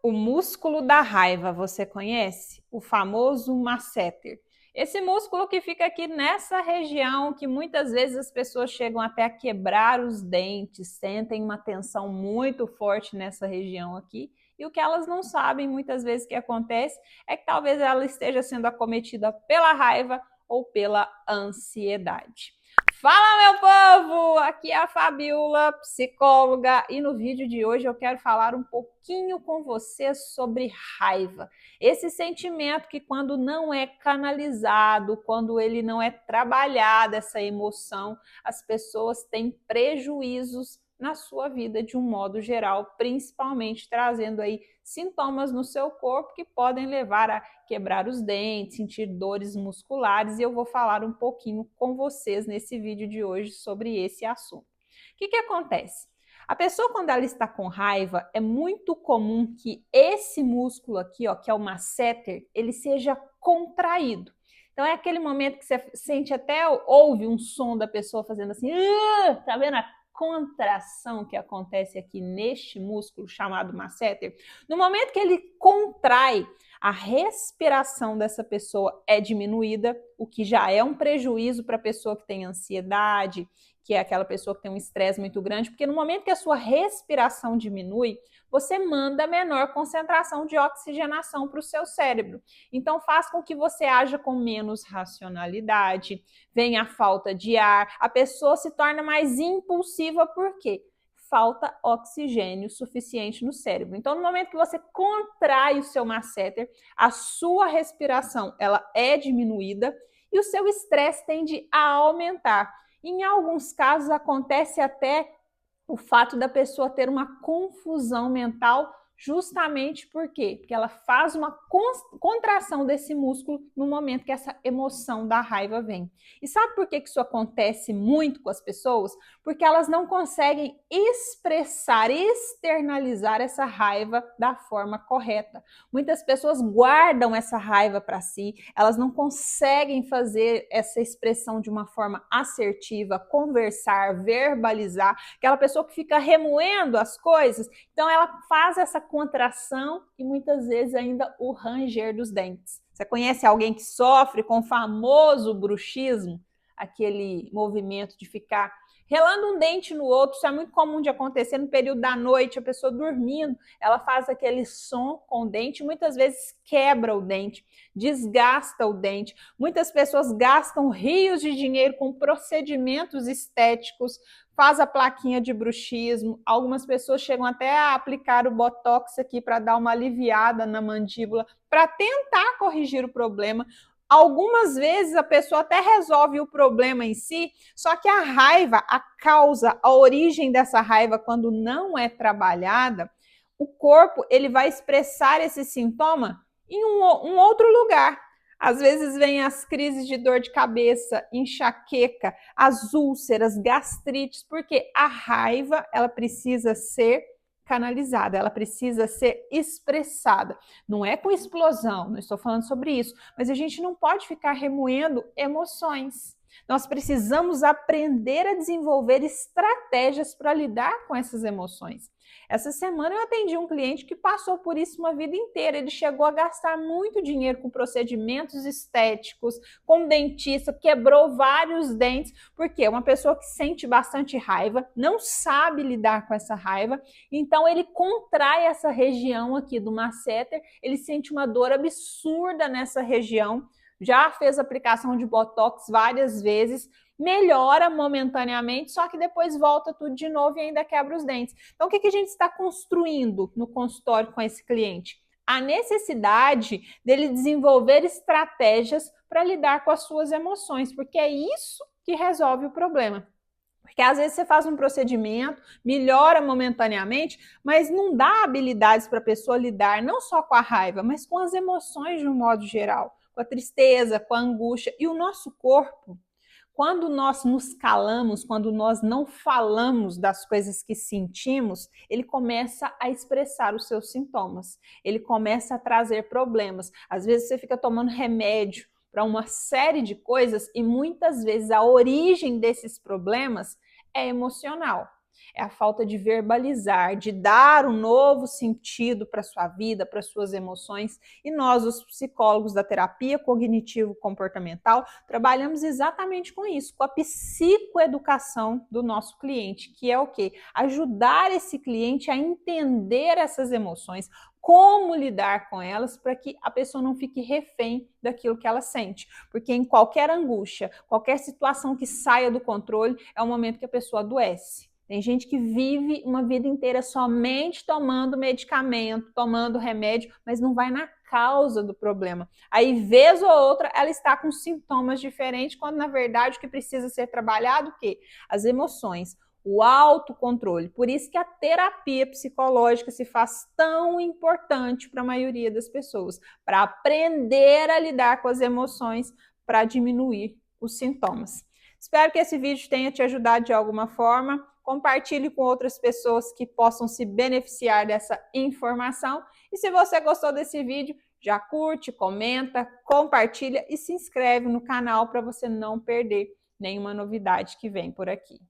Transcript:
O músculo da raiva, você conhece? O famoso masseter. Esse músculo que fica aqui nessa região, que muitas vezes as pessoas chegam até a quebrar os dentes, sentem uma tensão muito forte nessa região aqui. E o que elas não sabem muitas vezes que acontece é que talvez ela esteja sendo acometida pela raiva ou pela ansiedade. Fala, meu povo! Aqui é a Fabiola, psicóloga, e no vídeo de hoje eu quero falar um pouquinho com você sobre raiva. Esse sentimento que quando não é canalizado, quando ele não é trabalhado, essa emoção, as pessoas têm prejuízos na sua vida de um modo geral, principalmente trazendo aí sintomas no seu corpo que podem levar a quebrar os dentes, sentir dores musculares, e eu vou falar um pouquinho com vocês nesse vídeo de hoje sobre esse assunto. O que acontece? A pessoa, quando ela está com raiva, é muito comum que esse músculo aqui, ó, que é o masseter, ele seja contraído. Então é aquele momento que você sente até, ouve um som da pessoa fazendo assim, tá vendo a contração que acontece aqui neste músculo chamado masseter? No momento que ele contrai, a respiração dessa pessoa é diminuída, o que já é um prejuízo para a pessoa que tem ansiedade, que é aquela pessoa que tem um estresse muito grande, porque no momento que a sua respiração diminui, você manda menor concentração de oxigenação para o seu cérebro. Então faz com que você haja com menos racionalidade, venha a falta de ar, a pessoa se torna mais impulsiva, por quê? Falta oxigênio suficiente no cérebro. Então, no momento que você contrai o seu masseter, a sua respiração ela é diminuída e o seu estresse tende a aumentar. Em alguns casos, acontece até o fato da pessoa ter uma confusão mental, justamente por quê? Porque ela faz uma contração desse músculo no momento que essa emoção da raiva vem. E sabe por que isso acontece muito com as pessoas? Porque elas não conseguem expressar, externalizar essa raiva da forma correta. Muitas pessoas guardam essa raiva para si, elas não conseguem fazer essa expressão de uma forma assertiva, conversar, verbalizar. Aquela pessoa que fica remoendo as coisas, então ela faz essa contração e muitas vezes ainda o ranger dos dentes. Você conhece alguém que sofre com o famoso bruxismo? Aquele movimento de ficar relando um dente no outro, isso é muito comum de acontecer no período da noite, a pessoa dormindo, ela faz aquele som com o dente, muitas vezes quebra o dente, desgasta o dente. Muitas pessoas gastam rios de dinheiro com procedimentos estéticos, faz a plaquinha de bruxismo, algumas pessoas chegam até a aplicar o botox aqui para dar uma aliviada na mandíbula, para tentar corrigir o problema. Algumas vezes a pessoa até resolve o problema em si, só que a raiva, a causa, a origem dessa raiva, quando não é trabalhada, o corpo ele vai expressar esse sintoma em um outro lugar. Às vezes vem as crises de dor de cabeça, enxaqueca, as úlceras, gastrites, porque a raiva ela precisa ser canalizada, ela precisa ser expressada. Não é com explosão, não estou falando sobre isso, mas a gente não pode ficar remoendo emoções. Nós precisamos aprender a desenvolver estratégias para lidar com essas emoções. Essa semana eu atendi um cliente que passou por isso uma vida inteira. Ele chegou a gastar muito dinheiro com procedimentos estéticos, com dentista, quebrou vários dentes, porque é uma pessoa que sente bastante raiva, não sabe lidar com essa raiva, então ele contrai essa região aqui do masseter, ele sente uma dor absurda nessa região, já fez aplicação de botox várias vezes, melhora momentaneamente, só que depois volta tudo de novo e ainda quebra os dentes. Então, o que a gente está construindo no consultório com esse cliente? A necessidade dele desenvolver estratégias para lidar com as suas emoções, porque é isso que resolve o problema. Porque às vezes você faz um procedimento, melhora momentaneamente, mas não dá habilidades para a pessoa lidar não só com a raiva, mas com as emoções de um modo geral, com a tristeza, com a angústia. E o nosso corpo, quando nós nos calamos, quando nós não falamos das coisas que sentimos, ele começa a expressar os seus sintomas, ele começa a trazer problemas. Às vezes você fica tomando remédio para uma série de coisas e muitas vezes a origem desses problemas é emocional. É a falta de verbalizar, de dar um novo sentido para a sua vida, para as suas emoções. E nós, os psicólogos da terapia cognitivo-comportamental, trabalhamos exatamente com isso, com a psicoeducação do nosso cliente, que é o quê? Ajudar esse cliente a entender essas emoções, como lidar com elas para que a pessoa não fique refém daquilo que ela sente. Porque em qualquer angústia, qualquer situação que saia do controle, é o momento que a pessoa adoece. Tem gente que vive uma vida inteira somente tomando medicamento, tomando remédio, mas não vai na causa do problema. Aí, vez ou outra, ela está com sintomas diferentes, quando na verdade o que precisa ser trabalhado, o quê? As emoções, o autocontrole. Por isso que a terapia psicológica se faz tão importante para a maioria das pessoas, para aprender a lidar com as emoções, para diminuir os sintomas. Espero que esse vídeo tenha te ajudado de alguma forma. Compartilhe com outras pessoas que possam se beneficiar dessa informação. E se você gostou desse vídeo, já curte, comenta, compartilha e se inscreve no canal para você não perder nenhuma novidade que vem por aqui.